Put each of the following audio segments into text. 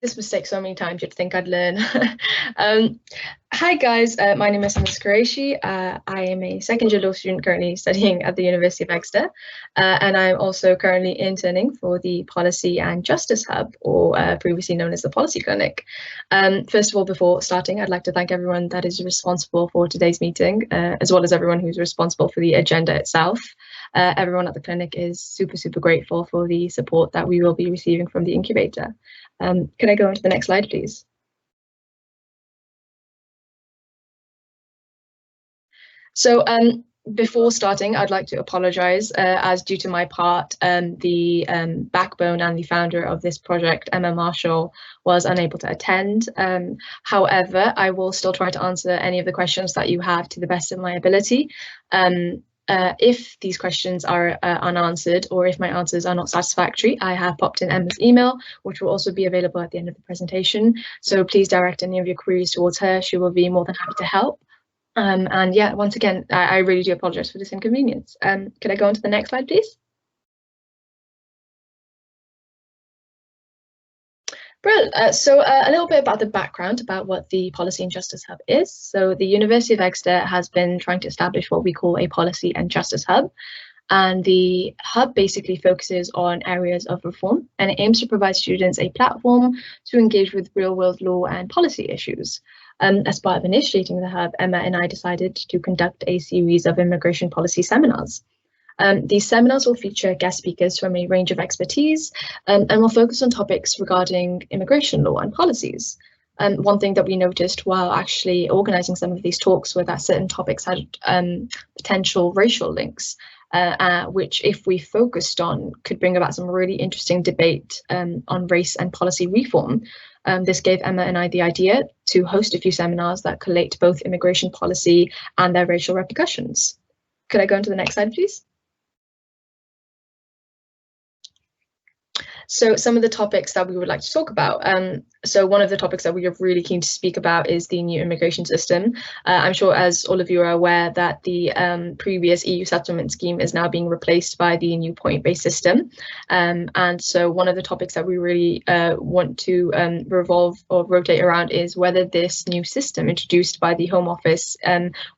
this mistake so many times you'd think I'd learn. Hi guys, my name is Miss Qureshi. I am a second-year law student currently studying at the University of Exeter, and I'm also currently interning for the Policy and Justice Hub, or previously known as the Policy Clinic. First of all, before starting, I'd like to thank everyone that is responsible for today's meeting, as well as everyone who's responsible for the agenda itself. Everyone at the clinic is super grateful for the support that we will be receiving from the incubator. Can I go on to the next slide, please? So before starting, I'd like to apologise, as due to my part, the backbone and the founder of this project, Emma Marshall, was unable to attend. However, I will still try to answer any of the questions that you have to the best of my ability. If these questions are unanswered, or if my answers are not satisfactory, I have popped in Emma's email, which will also be available at the end of the presentation. So please direct any of your queries towards her. She will be more than happy to help. And yeah, once again, I really do apologize for this inconvenience. Could I go on to the next slide, please? Brilliant. So a little bit about the background about what the Policy and Justice Hub is. So the University of Exeter has been trying to establish what we call a Policy and Justice Hub. And the hub basically focuses on areas of reform, and it aims to provide students a platform to engage with real-world law and policy issues. As part of initiating the hub, Emma and I decided to conduct a series of immigration policy seminars. These seminars will feature guest speakers from a range of expertise, and will focus on topics regarding immigration law and policies. One thing that we noticed while actually organising some of these talks were that certain topics had potential racial links, which, if we focused on, could bring about some really interesting debate on race and policy reform. This gave Emma and I the idea to host a few seminars that collate both immigration policy and their racial repercussions. Could I go into the next slide, please? So some of the topics that we would like to talk about. So one of the topics that we are really keen to speak about is the new immigration system. I'm sure, as all of you are aware, that the previous EU settlement scheme is now being replaced by the new point-based system. And so one of the topics that we really want to revolve or rotate around is whether this new system introduced by the Home Office,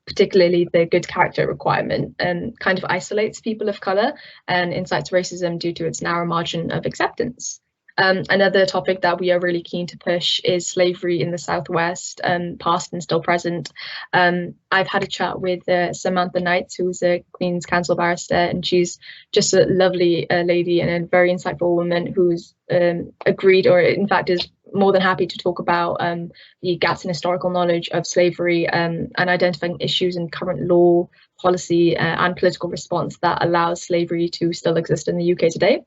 particularly the good character requirement, kind of isolates people of colour and incites racism due to its narrow margin of acceptance. Another topic that we are really keen to push is slavery in the Southwest, past and still present. I've had a chat with Samantha Knights, who's a Queen's Counsel barrister, and she's just a lovely lady and a very insightful woman who's agreed, or in fact is more than happy to talk about the gaps in historical knowledge of slavery, and identifying issues in current law, policy and political response that allows slavery to still exist in the UK today.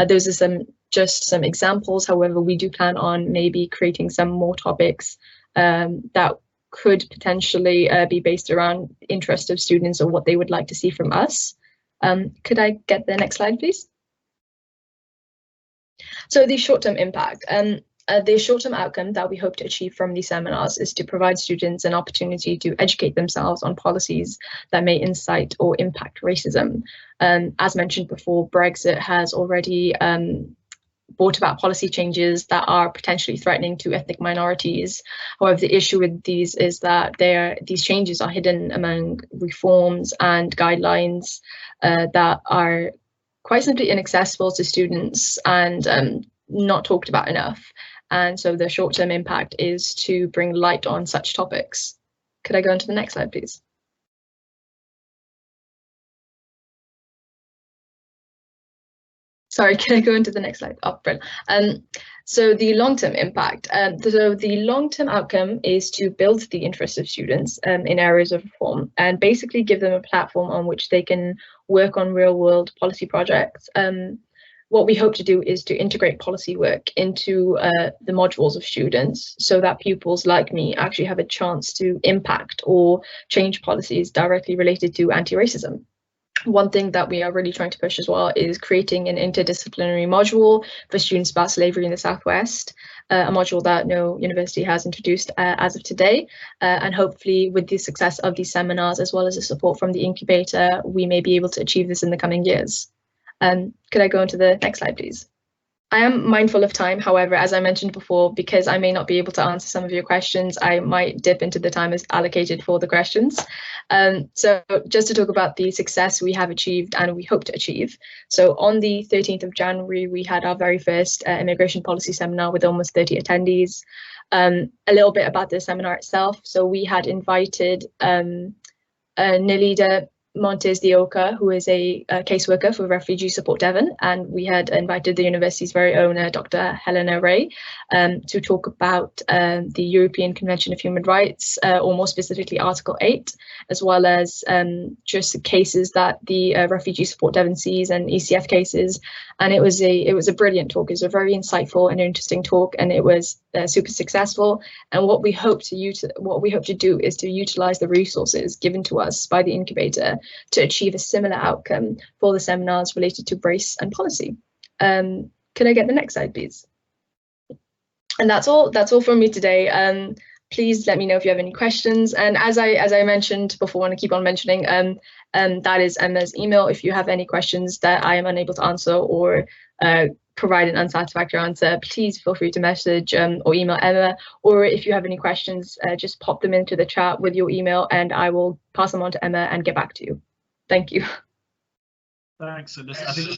Those are just some examples. However, we do plan on maybe creating some more topics that could potentially be based around the interest of students or what they would like to see from us. Could I get the next slide, please? So the short-term impact. The short-term outcome that we hope to achieve from these seminars is to provide students an opportunity to educate themselves on policies that may incite or impact racism. As mentioned before, Brexit has already brought about policy changes that are potentially threatening to ethnic minorities. However, the issue with these is that these changes are hidden among reforms and guidelines that are quite simply inaccessible to students and not talked about enough. And so the short-term impact is to bring light on such topics. Could I go into the next slide, please? Sorry, can I go into the next slide? Oh, brilliant. So the long-term impact. So the long-term outcome is to build the interest of students in areas of reform and basically give them a platform on which they can work on real-world policy projects. What we hope to do is to integrate policy work into the modules of students so that pupils like me actually have a chance to impact or change policies directly related to anti-racism. One thing that we are really trying to push as well is creating an interdisciplinary module for students about slavery in the Southwest, a module that no university has introduced as of today. And hopefully with the success of these seminars, as well as the support from the incubator, we may be able to achieve this in the coming years. Could I go into the next slide, please? I am mindful of time. However, as I mentioned before, because I may not be able to answer some of your questions, I might dip into the time as allocated for the questions. So just to talk about the success we have achieved and we hope to achieve. So on the 13th of January, we had our very first immigration policy seminar with almost 30 attendees. A little bit about the seminar itself. So we had invited Nalida Montes de Oca, who is a caseworker for Refugee Support Devon, and we had invited the university's very own Dr. Helena Ray to talk about the European Convention of Human Rights, or more specifically Article 8, as well as just cases that the Refugee Support Devon sees and ECF cases. And it was a brilliant talk. It was a very insightful and interesting talk, and it was super successful. And what we hope to do is to utilize the resources given to us by the incubator to achieve a similar outcome for the seminars related to race and policy. Could I get the next slide, please? And that's all from me today. Please let me know if you have any questions. And as I mentioned before, and I keep on mentioning, that is Emma's email. If you have any questions that I am unable to answer or provide an unsatisfactory answer, please feel free to message or email Emma. Or if you have any questions, just pop them into the chat with your email and I will pass them on to Emma and get back to you. Thank you. Thanks. So I think